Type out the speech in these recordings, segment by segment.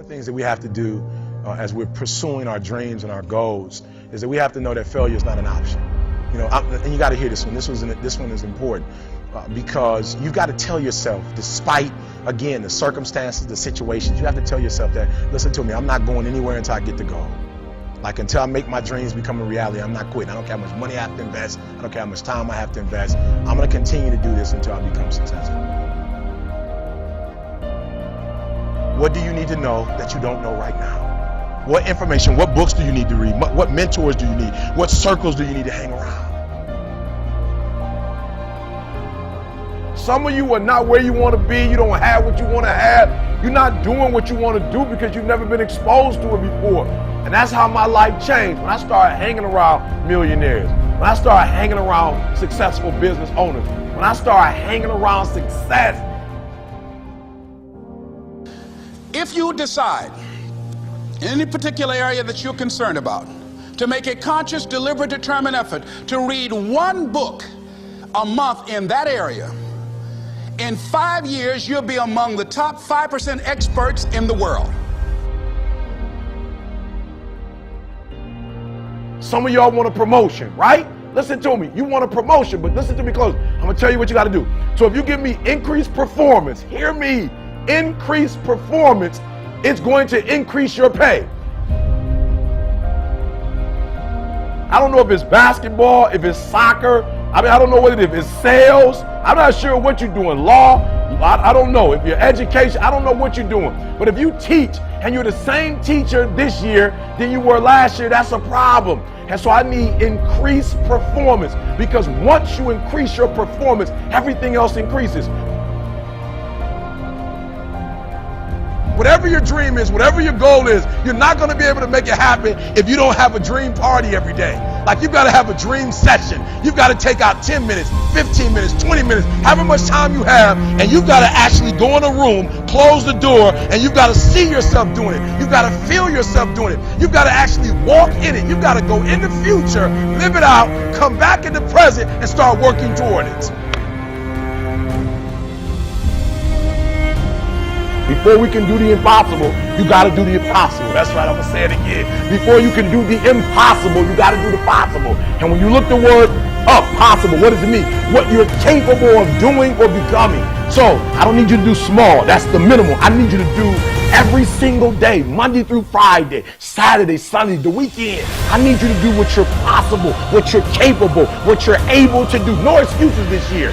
One of the things that we have to do as we're pursuing our dreams and our goals is that we have to know that failure is not an option. You know, and you got to hear this one. This one is important because you've got to tell yourself, despite, again, the circumstances, the situations, you have to tell yourself that, listen to me, I'm not going anywhere until I get the goal. Like, until I make my dreams become a reality, I'm not quitting. I don't care how much money I have to invest. I don't care how much time I have to invest. I'm going to continue to do this until I become successful. What do you need to know that you don't know right now? What information, what books do you need to read? What mentors do you need? What circles do you need to hang around? Some of you are not where you want to be. You don't have what you want to have. You're not doing what you want to do because you've never been exposed to it before. And that's how my life changed when I started hanging around millionaires, when I started hanging around successful business owners, when I started hanging around success. If you decide in any particular area that you're concerned about to make a conscious, deliberate, determined effort to read one book a month in that area, in 5 years you'll be among the top 5% experts in the world. Some of y'all want a promotion, right? Listen to me. You want a promotion, but listen to me close. I'm going to tell you what you got to do. So if you give me increased performance, hear me, increased performance, it's going to increase your pay. I don't know if it's basketball, if it's soccer. I mean, I don't know what it is. If it's sales, I'm not sure what you're doing. Law, I don't know. If you're education, I don't know what you're doing. But if you teach and you're the same teacher this year than you were last year, that's a problem. And so I need increased performance, because once you increase your performance, everything else increases. Whatever your dream is, whatever your goal is, you're not going to be able to make it happen if you don't have a dream party every day. Like, you've got to have a dream session. You've got to take out 10 minutes, 15 minutes, 20 minutes, however much time you have, and you've got to actually go in a room, close the door, and you've got to see yourself doing it. You've got to feel yourself doing it. You've got to actually walk in it. You've got to go in the future, live it out, come back in the present, and start working toward it. Before we can do the impossible, you got to do the impossible. That's right, I'm going to say it again. Before you can do the impossible, you got to do the possible. And when you look the word up, possible, what does it mean? What you're capable of doing or becoming. So I don't need you to do small. That's the minimum. I need you to do every single day, Monday through Friday, Saturday, Sunday, the weekend. I need you to do what you're possible, what you're capable, what you're able to do. No excuses this year.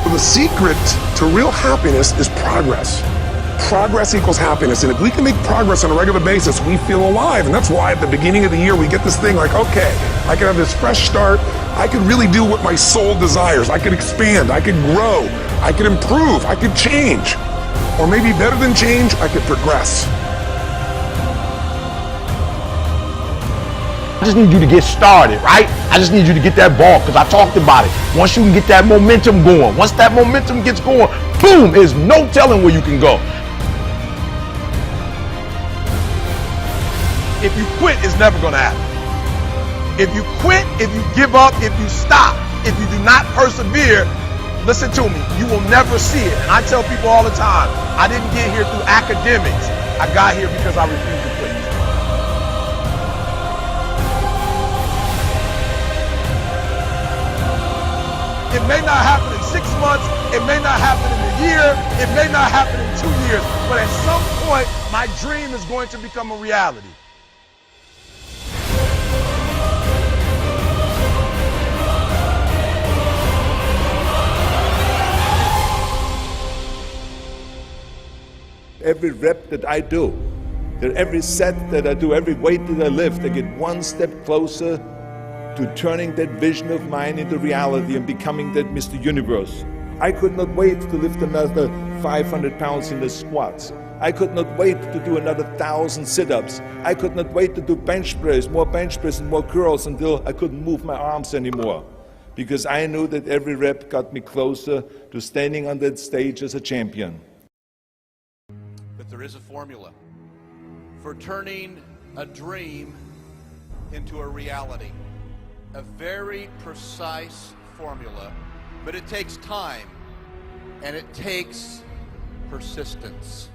The secret to real happiness is progress. Progress equals happiness, and if we can make progress on a regular basis, we feel alive. And that's why at the beginning of the year we get this thing like, okay, I can have this fresh start. I can really do what my soul desires. I can expand, I can grow, I can improve, I can change. Or maybe better than change, I could progress. I just need you to get started, right? I just need you to get that ball, because I talked about it. Once you can get that momentum going, once that momentum gets going, boom, there's no telling where you can go. If you quit, it's never going to happen. If you quit, if you give up, if you stop, if you do not persevere, listen to me, you will never see it. And I tell people all the time, I didn't get here through academics. I got here because I refused to quit. It may not happen in 6 months, it may not happen in a year, it may not happen in 2 years, but at some point, my dream is going to become a reality. Every rep that I do, every set that I do, every weight that I lift, I get one step closer to turning that vision of mine into reality and becoming that Mr. Universe. I could not wait to lift another 500 pounds in the squats. I could not wait to do another 1,000 sit-ups. I could not wait to do bench press, more bench press and more curls until I couldn't move my arms anymore. Because I knew that every rep got me closer to standing on that stage as a champion. But there is a formula for turning a dream into a reality. A very precise formula, but it takes time and it takes persistence.